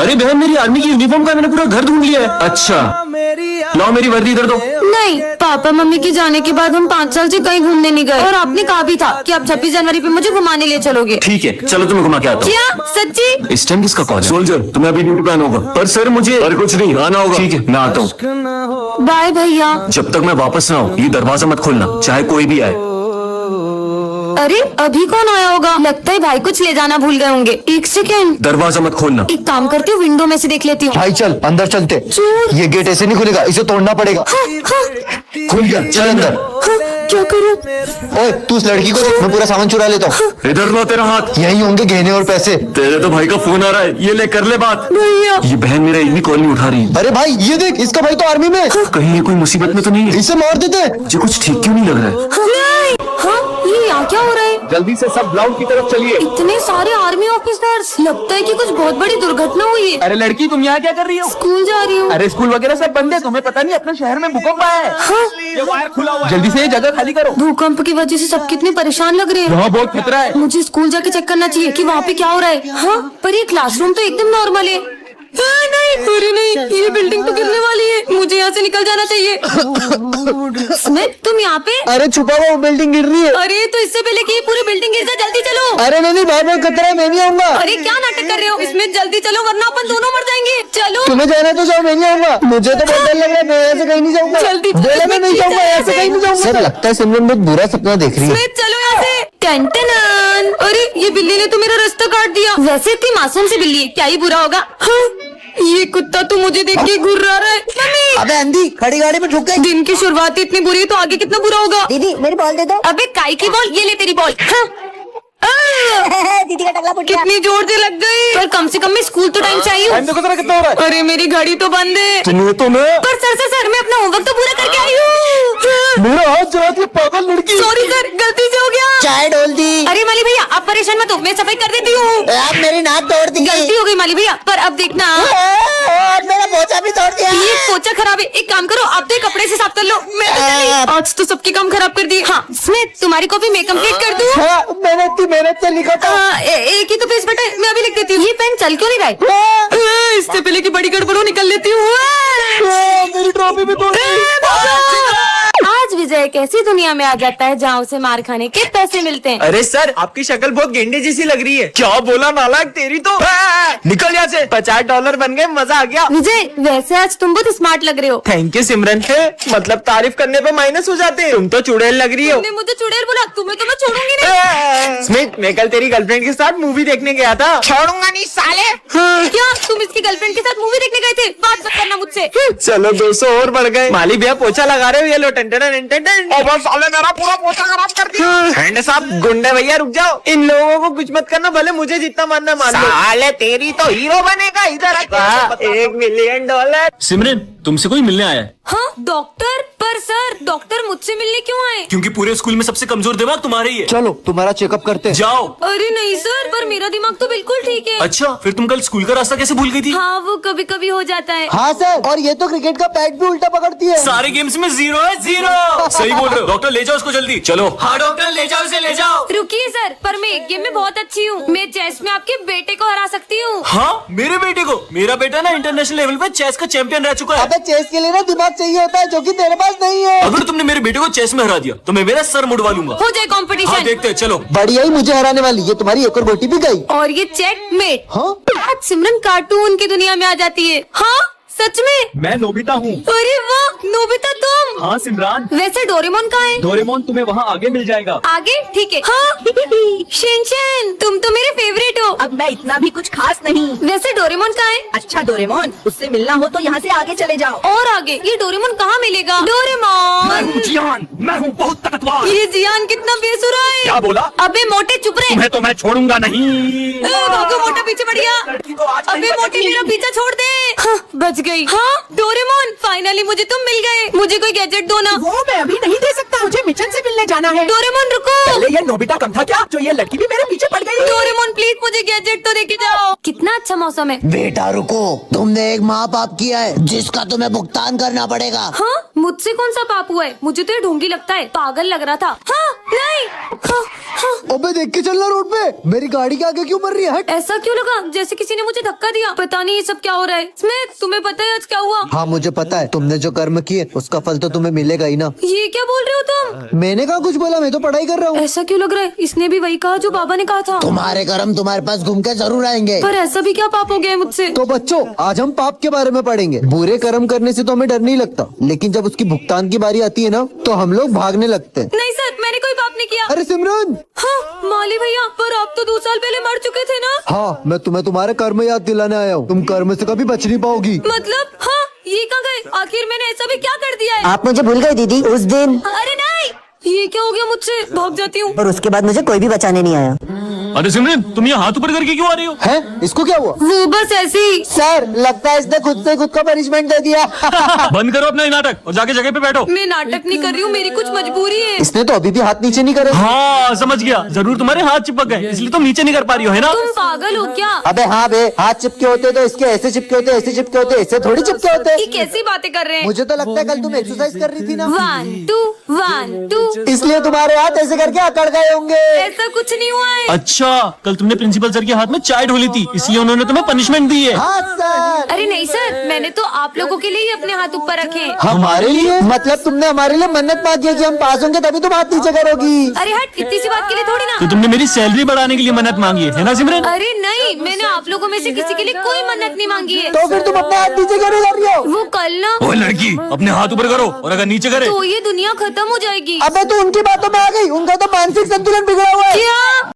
अरे बहन, मेरी आर्मी की यूनिफॉर्म का मैंने पूरा घर ढूंढ लिया है। अच्छा, लाओ मेरी वर्दी इधर दो। नहीं, पापा मम्मी के जाने के बाद हम 5 साल से कहीं घूमने नहीं गए, और आपने कहा भी था कि आप 26 जनवरी पे मुझे घुमाने ले चलोगे। ठीक है, चलो तुम्हें घुमा के आता हूँ। क्या सच्ची? इस टाइम किसका कॉल है? सोल्जर, तुम्हें अभी ड्यूटी पे आना होगा। पर सर मुझे और कुछ नहीं, आना होगा। ठीक है, मैं आता हूँ। बाय भैया। जब तक मैं वापस ना आऊँ ये दरवाजा मत खोलना, चाहे कोई भी आए। अरे अभी कौन आया होगा? लगता है भाई कुछ ले जाना भूल गए होंगे। 1 सेकेंड, दरवाजा मत खोलना। एक काम करती हूँ, विंडो में से देख लेती हूँ। भाई चल अंदर चलते। चोर। ये गेट ऐसे नहीं खुलेगा, इसे तोड़ना पड़ेगा। हाँ, हाँ, खुल गया, चल अंदर। हाँ, क्या करूँ? ओए तू उस लड़की को देख, मैं पूरा सामान चुरा लेता हूँ। इधर लो तेरा हाथ। यही होंगे गहने और पैसे। तेरे तो भाई का फोन आ रहा है, ये ले कर ले बात। भैया। ये बहन मेरा एक भी कॉल नहीं उठा रही। अरे भाई ये देख, इसका भाई तो आर्मी में है। कहीं ये कोई मुसीबत में तो नहीं है? इसे मार देते। मुझे कुछ ठीक क्यों नहीं लग रहा है? नहीं, हाँ, ये यहाँ क्या हो रहा है? जल्दी से सब ग्राउंड की तरफ चलिए। इतने सारे आर्मी ऑफिसर्स, लगता है कि कुछ बहुत बड़ी दुर्घटना हुई है। अरे लड़की, तुम यहाँ क्या कर रही हो? स्कूल जा रही हूँ। अरे स्कूल वगैरह सब बंद है, तुम्हें पता नहीं अपने शहर में भूकंप आया है। हाँ, ये वायर खुला हुआ है, जल्दी से ये जगह खाली करो। भूकंप की वजह से सब कितने परेशान लग रहे हैं। वहाँ बहुत खतरा है। मुझे स्कूल जाके चेक करना चाहिए कि वहाँ पे क्या हो रहा है। हाँ, पर ये क्लासरूम तो एकदम नॉर्मल है। हाँ, नहीं, अरे नहीं, ये बिल्डिंग तो गिरने वाली है। मुझे यहाँ से निकल जाना चाहिए। स्मिथ, तुम यहाँ पे? अरे छुपा हुआ, बिल्डिंग गिर रही है। अरे तो इससे पहले कि ये पूरी बिल्डिंग गिर जाए, जल्दी चलो। अरे नहीं, भाई बहुत खतरा है, मैं नहीं आऊंगा। अरे क्या नाटक कर रहे हो? इसमें जल्दी चलो वरना अपन दोनों मर जाएंगे। चलो तुम्हें जाना तो जाओ, मैं नहीं आऊंगा। मुझे तो बहुत डर लग रहा है, मैं ऐसे कहीं नहीं जाऊंगा। जल्दी बोला मैं नहीं जाऊंगा, ऐसे कहीं नहीं जाऊंगा। सर लगता है सिमरन बहुत बुरा सपना देख रही है। स्मिथ, चलो यहाँ से। टन-टन-टन। अरे ये बिल्ली ने तो मेरा रास्ता काट दिया। वैसे इतनी मासूम सी बिल्ली है, क्या ही बुरा होगा। हाँ, ये कुत्ता तो मुझे देख के घूर रहा है। मम्मी! अबे अंधी, खड़ी गाड़ी में ठुक गई। दिन की शुरुआत इतनी बुरी है तो आगे कितना बुरा होगा। दीदी मेरी बॉल दे दो। अबे काई की बॉल, ये ले तेरी बॉल। हाँ। दीदी का टकला फुट गया। कितनी जोर से लग गई। पर कम से कम मैं स्कूल तो टाइम से आई हूँ। देखो जरा कितना हो रहा है। अरे मेरी घड़ी तो बंद है। तुम्हें पर सर मैं अपना होमवर्क तो पूरा करके आई हूँ। मेरा हाथ जला दिया, पागल लड़की। सॉरी सर, गलती से हो गया। चाय डोल दी। अरे माली भैया, आप परेशान मत हो, मैं सफाई कर देती हूँ। आप मेरी नाक तोड़ दी। गलती हो गई माली भैया, पर अब देखना मेरा पोछा भी तोड़ दिया। ये पोछा खराब है। एक काम करो, आप तो ये कपड़े से साफ कर लो। मैं तो चली। आज तो सबके काम खराब कर दिए। हाँ स्मिथ, तुम्हारी कॉपी मैं कंप्लीट कर दूँ? हाँ, मैंने इतनी मेहनत से लिखा था। एक ही तो पेज बेटा, मैं अभी लिख देती हूँ। ये पेन चल क्यों नहीं रहा है? इससे पहले की बड़ी गड़बड़ हो, निकल लेती हूँ। मेरी ट्रॉफी भी तोड़ दी। आज विजय एक ऐसी दुनिया में आ जाता है जहाँ उसे मार खाने के पैसे मिलते हैं। अरे सर, आपकी शक्ल बहुत गेंडे जैसी लग रही है। क्या बोला नालायक, तेरी तो। निकल यहाँ से। $50 बन गए, मजा आ गया। विजय, वैसे आज तुम बहुत स्मार्ट लग रहे हो। थैंक यू सिमरन। मतलब तारीफ करने पे माइनस हो जाते हैं। तुम तो चुड़ैल लग रही हो। तुमने मुझे चुड़ैल बोला, तुम्हें तो मैं छोड़ूंगी नहीं। स्मिथ, मैं कल तेरी गर्लफ्रेंड के साथ मूवी देखने गया था। छोड़ूंगा नहीं साले। क्या तुम इसकी गर्लफ्रेंड के साथ मूवी देखने गए थे? बात मत करना मुझसे। चलो 200 और बढ़ गए। माली भैया पोछा लगा रहे हो, ये लो। टन साले मेरा पूरा पोछा खराब कर दिया। हैंड साहब, गुंडे भैया रुक जाओ। इन लोगों को कुछ मत करना, भले मुझे जितना मानना मान लो। साले तेरी तो हीरो बनेगा। इधर $1 मिलियन। सिमरन, तुमसे कोई मिलने आया है? हाँ डॉक्टर, पर सर डॉक्टर मुझसे मिलने क्यों आए? क्योंकि पूरे स्कूल में सबसे कमजोर दिमाग तुम्हारा ही है। चलो तुम्हारा चेकअप करते हैं। जाओ। अरे नहीं सर, पर मेरा दिमाग तो बिल्कुल ठीक है। अच्छा, फिर तुम कल स्कूल का रास्ता कैसे भूल गई थी? हाँ वो कभी कभी हो जाता है। हाँ सर, और ये तो क्रिकेट का बैट भी उल्टा पकड़ती है। सारे गेम्स में 0 है 0। सही बोल रहे हो। डॉक्टर ले जाओ उसको जल्दी। चलो। हाँ डॉक्टर, ले जाओ उसे, ले जाओ। रुकिए सर, पर मैं एक गेम में बहुत अच्छी हूँ। मैं चेस में आपके बेटे को हरा सकती हूँ। हाँ, मेरे बेटे को? मेरा बेटा ना इंटरनेशनल लेवल पे चेस का चैंपियन रह चुका है। अबे चेस के लिए ना दिमाग चाहिए होता है, जो कि तेरे पास नहीं है। अगर तुमने मेरे बेटे को चेस में हरा दिया तो मैं मेरा सर मुड़वा लूंगा। हो जाए हाँ कंपटीशन। देखते हैं, चलो। बढ़िया ही मुझे हराने वाली, ये तुम्हारी एक और गोटी भी गई। और ये चेकमेट। हाँ? आज सिमरन कार्टून की दुनिया में आ जाती है। हाँ सच में? मैं नोबिता हूँ। अरे वाह, नोबिता तुम? हाँ सिमरान। वैसे डोरेमोन कहाँ है? डोरेमोन तुम्हें वहाँ आगे मिल जाएगा। आगे? ठीक है। हाँ शिनचैन, तुम तो मेरे फेवरेट हो। अब मैं इतना भी कुछ खास नहीं। वैसे डोरेमोन कहाँ है? अच्छा डोरेमोन, उससे मिलना हो तो यहाँ से आगे चले जाओ। और आगे? ये डोरेमोन कहाँ मिलेगा? डोरेमोन। जियान, मैं हूँ बहुत ताकतवर। ये जियान कितना बेसुरा है। क्या बोला? अबे मोटे चुप रहे। तुम्हें तो मैं छोड़ूंगा नहीं। भागो मोटा, पीछे बढ़ गया। अबे मोटे मेरा पीछा छोड़ दे। हाँ, बच गई। हाँ डोरेमोन, फाइनली मुझे तुम मिल गए। मुझे कोई गैजेट दो ना। वो मैं अभी नहीं दे सकता, मुझे मिशन से मिलने जाना है। डोरेमोन रुको। पहले ये नोबिता कम था क्या, जो ये लड़की भी मेरे पीछे पड़ गई। डोरेमोन प्लीज मुझे गैजेट तो देके जाओ। कितना अच्छा मौसम है। बेटा रुको, तुमने एक महापाप किया है जिसका तुम्हें भुगतान करना पड़ेगा। हाँ मुझसे कौन सा पाप हुआ है? मुझे तो ये ढोंगी लगता है, पागल लग रहा था। हाँ नहीं हाँ, हाँ। अबे देख के चलना रोड पे, मेरी गाड़ी के आगे क्यों मर रही है? हट। ऐसा क्यों लगा जैसे किसी ने मुझे धक्का दिया? पता नहीं ये सब क्या हो रहा है। स्मिथ तुम्हें पता है आज क्या हुआ? हाँ मुझे पता है, तुमने जो कर्म किए उसका फल तो तुम्हें मिलेगा ही ना। ये क्या बोल रहे हो तुम? मैंने कहा कुछ बोला, मैं तो पढ़ाई कर रहा हूँ। ऐसा क्यों लग रहा है? इसने भी वही कहा जो बाबा ने कहा था। तुम्हारे कर्म तुम्हारे पास घूम के जरूर आएंगे। पर ऐसा भी क्या पाप हो गया है मुझसे? तो बच्चों आज हम पाप के बारे में पढ़ेंगे। बुरे कर्म करने से तो हमें डर नहीं लगता, लेकिन जब उसकी भुगतान की बारी आती है ना तो हम लोग भागने लगते हैं। नहीं सर मैंने कोई पाप नहीं किया। अरे सिमरन। हाँ माली भैया, पर आप तो 2 साल पहले मर चुके थे ना। हाँ मैं तुम्हें तुम्हारे कर्म याद दिलाने आया हूँ, तुम कर्म से कभी बच नहीं पाओगी। मतलब हाँ ये कहाँ गए? आखिर मैंने ऐसा भी क्या कर दिया है? आप मुझे भूल गए दीदी उस दिन, अरे नहीं ये क्या हो गया मुझसे? भाग जाती हूँ। और उसके बाद मुझे कोई भी बचाने नहीं आया। अरे सिमरन तुम ये हाथ ऊपर करके क्यों आ रही हो? है इसको क्या हुआ? वो बस ऐसे ही। सर लगता है इसने खुद से खुद को पनिशमेंट दे दिया। बंद करो अपना ये नाटक और जाके जगह पे बैठो। मैं नाटक नहीं कर रही हूँ, मेरी कुछ मजबूरी है। इसने तो अभी भी हाथ नीचे नहीं करे। हाँ समझ गया, जरूर तुम्हारे हाथ चिपक गए इसलिए तुम नीचे नहीं कर पा रही हो, है ना? तुम पागल हो क्या? अबे हाँ बे, हाथ चिपके होते तो इसके ऐसे चिपके होते, ऐसे चिपके होते, ऐसे थोड़ी चिपके ये होते। कैसी बातें कर रहे हैं? मुझे तो लगता है कल तुम एक्सरसाइज कर रही थी ना, 1 2 1 2 इसलिए तुम्हारे हाथ ऐसे करके अकड़ गए होंगे। ऐसा कुछ नहीं हुआ है। अच्छा कल तुमने प्रिंसिपल सर के हाथ में चाय ढोली थी इसलिए उन्होंने तुम्हें पनिशमेंट दी है। हाँ सर। अरे नहीं सर, मैंने तो आप लोगों के लिए ही अपने हाथ ऊपर रखे हैं। हमारे लिए? मतलब तुमने हमारे लिए मन्नत मांगी है कि हम पास होंगे तभी तुम हाथ नीचे करोगी। अरे हट, इतनी सी बात के लिए थोड़ी ना। तो तुमने मेरी सैलरी बढ़ाने के लिए मन्नत मांगी है ना सिमरन? अरे नहीं, मैंने आप लोगों में से किसी के लिए कोई मन्नत नहीं मांगी है। तो फिर तुम अपने हाथ नीचे क्यों नहीं कर रही हो? वो कल ना, ओ लड़की अपने हाथ ऊपर करो और अगर नीचे करे तो ये दुनिया खत्म हो जाएगी। अबे तू उनकी बातों में आ गई, उनका तो मानसिक संतुलन बिगड़ा हुआ है। क्या?